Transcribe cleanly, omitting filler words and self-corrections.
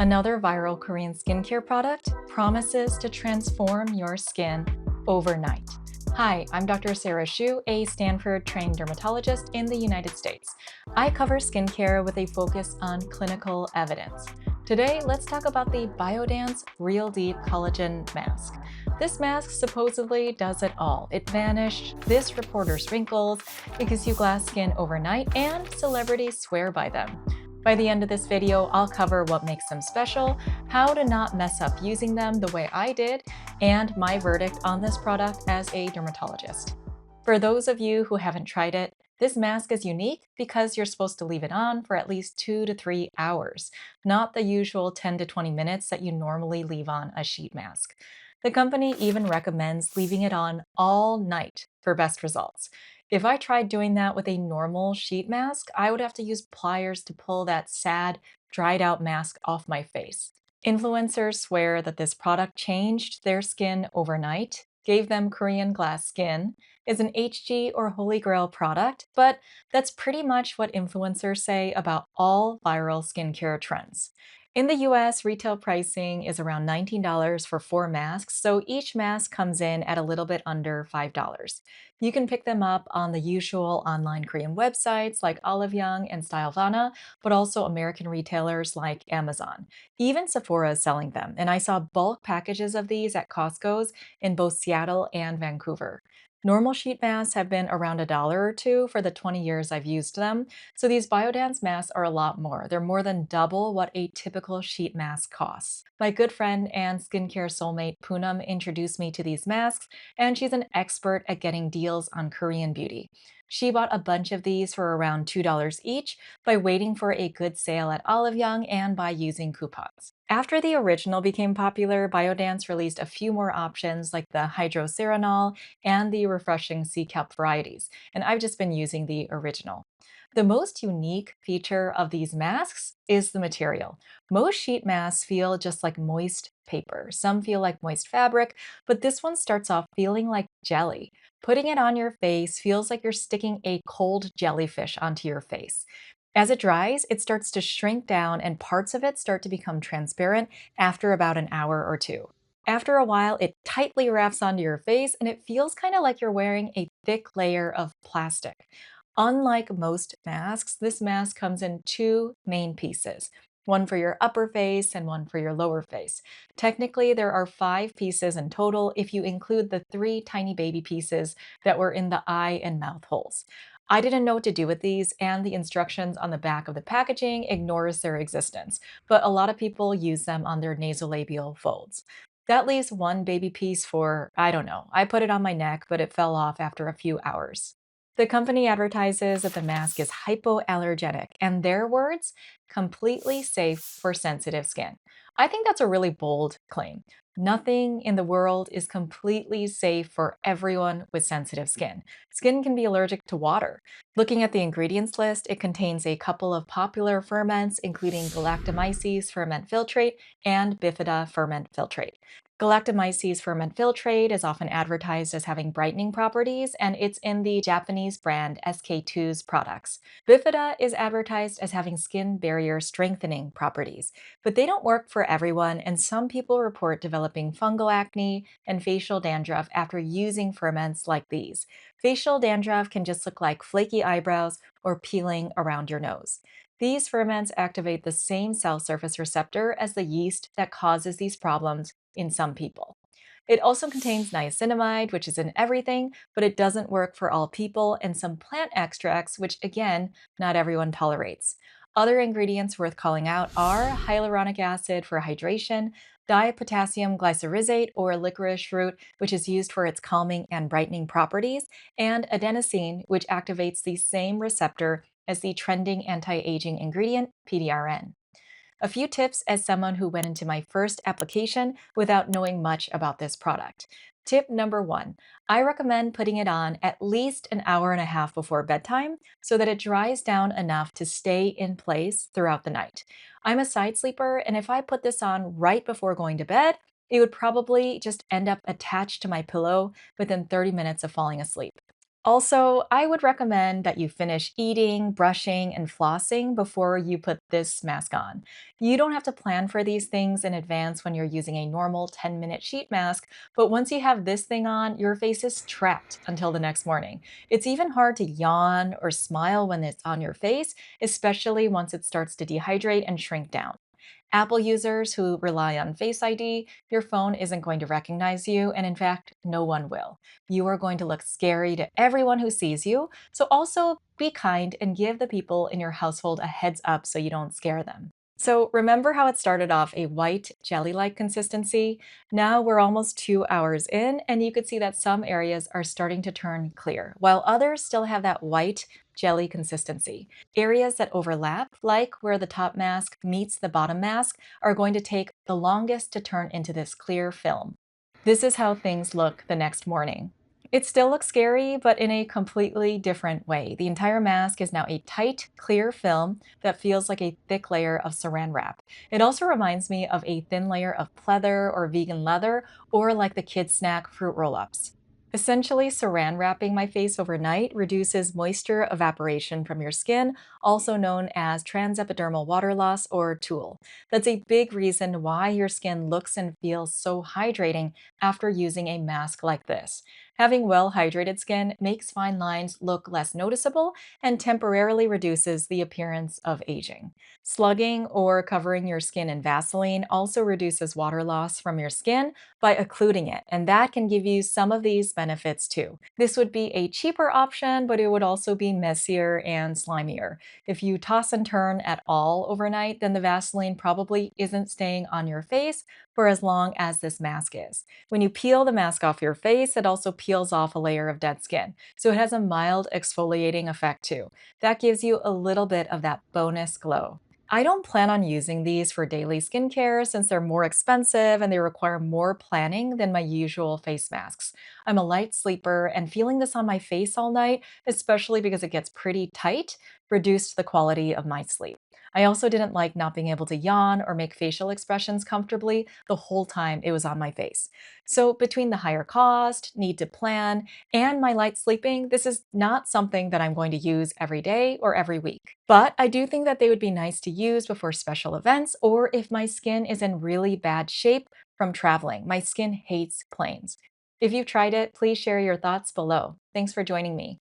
another viral Korean skincare product, promises to transform your skin overnight. Hi, I'm Dr. Sarah Shu, a Stanford-trained dermatologist in the United States. I cover skincare with a focus on clinical evidence. Today, let's talk about the Biodance Real Deep Collagen Mask. This mask supposedly does it all. It vanished this reporter's wrinkles, it gives you glass skin overnight, and celebrities swear by them. By the end of this video, I'll cover what makes them special, how to not mess up using them the way I did, and my verdict on this product as a dermatologist. For those of you who haven't tried it, this mask is unique because you're supposed to leave it on for at least 2 to 3 hours, not the usual 10 to 20 minutes that you normally leave on a sheet mask. The company even recommends leaving it on all night for best results. If I tried doing that with a normal sheet mask, I would have to use pliers to pull that sad, dried out mask off my face. Influencers swear that this product changed their skin overnight, gave them Korean glass skin, is an HG or Holy Grail product, but that's pretty much what influencers say about all viral skincare trends. In the US, retail pricing is around $19 for 4 masks, so each mask comes in at a little bit under $5. You can pick them up on the usual online Korean websites like Olive Young and Stylevana, but also American retailers like Amazon. Even Sephora is selling them, and I saw bulk packages of these at Costco's in both Seattle and Vancouver. Normal sheet masks have been around $1 or two for the 20 years I've used them, so these Biodance masks are a lot more. They're more than double what a typical sheet mask costs. My good friend and skincare soulmate Poonam introduced me to these masks, and she's an expert at getting deals on Korean beauty. She bought a bunch of these for around $2 each by waiting for a good sale at Olive Young and by using coupons. After the original became popular, Biodance released a few more options like the hydroceranol and the refreshing sea kelp varieties, and I've just been using the original. The most unique feature of these masks is the material. Most sheet masks feel just like moist paper. Some feel like moist fabric, but this one starts off feeling like jelly. Putting it on your face feels like you're sticking a cold jellyfish onto your face. As it dries, it starts to shrink down and parts of it start to become transparent after about an hour or two. After a while, it tightly wraps onto your face and it feels kind of like you're wearing a thick layer of plastic. Unlike most masks, this mask comes in two main pieces, one for your upper face and one for your lower face. Technically, there are 5 pieces in total if you include the 3 tiny baby pieces that were in the eye and mouth holes. I didn't know what to do with these, and the instructions on the back of the packaging ignores their existence, but a lot of people use them on their nasolabial folds. That leaves one baby piece for, I don't know, I put it on my neck, but it fell off after a few hours. The company advertises that the mask is hypoallergenic, and their words, completely safe for sensitive skin. I think that's a really bold claim. Nothing in the world is completely safe for everyone with sensitive skin. Skin can be allergic to water. Looking at the ingredients list, it contains a couple of popular ferments, including galactomyces ferment filtrate and bifida ferment filtrate. Galactomyces ferment filtrate is often advertised as having brightening properties, and it's in the Japanese brand SK2's products. Bifida is advertised as having skin barrier strengthening properties, but they don't work for everyone, and some people report developing fungal acne and facial dandruff after using ferments like these. Facial dandruff can just look like flaky eyebrows or peeling around your nose. These ferments activate the same cell surface receptor as the yeast that causes these problems in some people. It also contains niacinamide, which is in everything, but it doesn't work for all people, and some plant extracts, which again, not everyone tolerates. Other ingredients worth calling out are hyaluronic acid for hydration, dipotassium glycyrrhizate or licorice root, which is used for its calming and brightening properties, and adenosine, which activates the same receptor as the trending anti-aging ingredient, PDRN. A few tips as someone who went into my first application without knowing much about this product. Tip number 1, I recommend putting it on at least an hour and a half before bedtime so that it dries down enough to stay in place throughout the night. I'm a side sleeper, and if I put this on right before going to bed, it would probably just end up attached to my pillow within 30 minutes of falling asleep. Also, I would recommend that you finish eating, brushing, and flossing before you put this mask on. You don't have to plan for these things in advance when you're using a normal 10-minute sheet mask, but once you have this thing on, your face is trapped until the next morning. It's even hard to yawn or smile when it's on your face, especially once it starts to dehydrate and shrink down. Apple users who rely on Face ID, your phone isn't going to recognize you, and in fact, no one will. You are going to look scary to everyone who sees you, so also be kind and give the people in your household a heads up so you don't scare them. So, remember how it started off a white, jelly like consistency? Now we're almost 2 hours in, and you could see that some areas are starting to turn clear, while others still have that white, jelly consistency. Areas that overlap, like where the top mask meets the bottom mask, are going to take the longest to turn into this clear film. This is how things look the next morning. It still looks scary, but in a completely different way. The entire mask is now a tight, clear film that feels like a thick layer of saran wrap. It also reminds me of a thin layer of pleather or vegan leather, or like the kids' snack fruit roll ups. Essentially, saran wrapping my face overnight reduces moisture evaporation from your skin, also known as transepidermal water loss or TOOL. That's a big reason why your skin looks and feels so hydrating after using a mask like this. Having well hydrated skin makes fine lines look less noticeable and temporarily reduces the appearance of aging. Slugging or covering your skin in Vaseline also reduces water loss from your skin by occluding it, and that can give you some of these benefits too. This would be a cheaper option, but it would also be messier and slimier. If you toss and turn at all overnight, then the Vaseline probably isn't staying on your face for as long as this mask is. When you peel the mask off your face, it also peels off a layer of dead skin. So it has a mild exfoliating effect too. That gives you a little bit of that bonus glow. I don't plan on using these for daily skincare since they're more expensive and they require more planning than my usual face masks. I'm a light sleeper, and feeling this on my face all night, especially because it gets pretty tight, reduced the quality of my sleep. I also didn't like not being able to yawn or make facial expressions comfortably the whole time it was on my face. So, between the higher cost, need to plan, and my light sleeping, this is not something that I'm going to use every day or every week. But I do think that they would be nice to use before special events or if my skin is in really bad shape from traveling. My skin hates planes. If you've tried it, please share your thoughts below. Thanks for joining me.